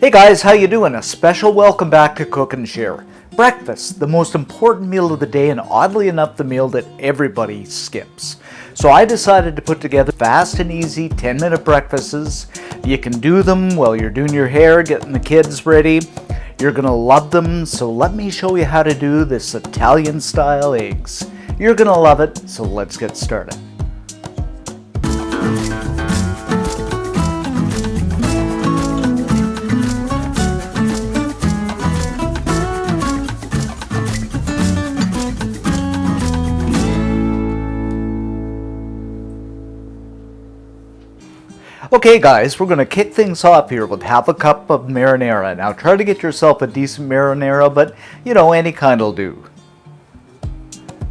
Hey guys, how you doing? A special welcome back to Cook and Share. Breakfast, the most important meal of the day, and oddly enough the meal that everybody skips. So I decided to put together fast and easy 10-minute breakfasts. You can do them while you're doing your hair, getting the kids ready. You're gonna love them, so let me show you how to do this Italian style eggs. You're gonna love it, so let's get started. Okay guys, we're going to kick things off here with half a cup of marinara. Now try to get yourself a decent marinara, but you know, any kind will do.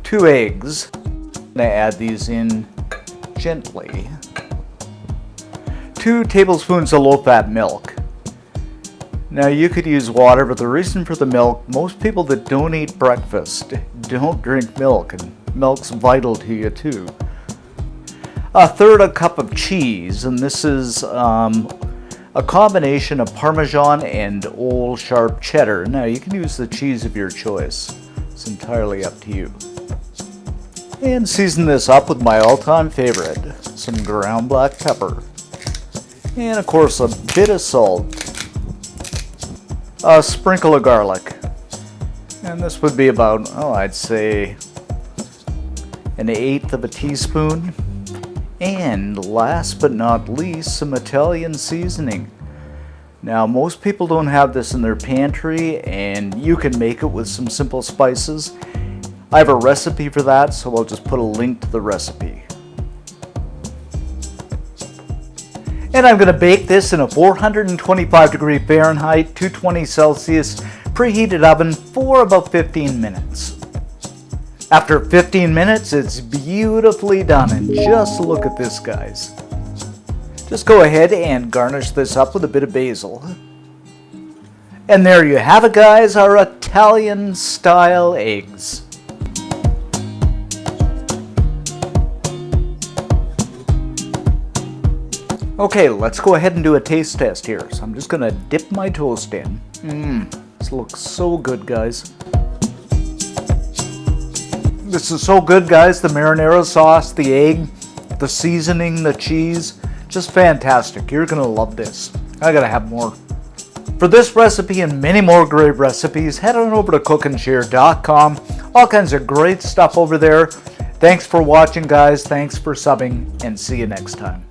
2 eggs. I'm going to add these in gently. 2 tablespoons of low-fat milk. Now you could use water, but the reason for the milk, most people that don't eat breakfast don't drink milk, and milk's vital to you too. 1/3 cup of cheese, and this is a combination of Parmesan and old sharp cheddar. Now you can use the cheese of your choice. It's entirely up to you. And season this up with my all-time favorite, some ground black pepper. And of course a bit of salt. A sprinkle of garlic. And this would be about, I'd say 1/8 teaspoon. And last but not least, some Italian seasoning. Now most people don't have this in their pantry, and you can make it with some simple spices. I have a recipe for that, so I'll just put a link to the recipe. And I'm going to bake this in a 425 Fahrenheit, 220 Celsius preheated oven for about 15 minutes. After 15 minutes, it's beautifully done, and just look at this, guys. Just go ahead and garnish this up with a bit of basil. And there you have it, guys, our Italian style eggs. Okay, let's go ahead and do a taste test here. So I'm just gonna dip my toast in. This looks so good, guys. This is so good, guys. The marinara sauce, the egg, the seasoning, the cheese, just fantastic. You're gonna love this. I gotta have more. For this recipe and many more great recipes, head on over to cookandshare.com. All kinds of great stuff over there. Thanks for watching, guys. Thanks for subbing, and see you next time.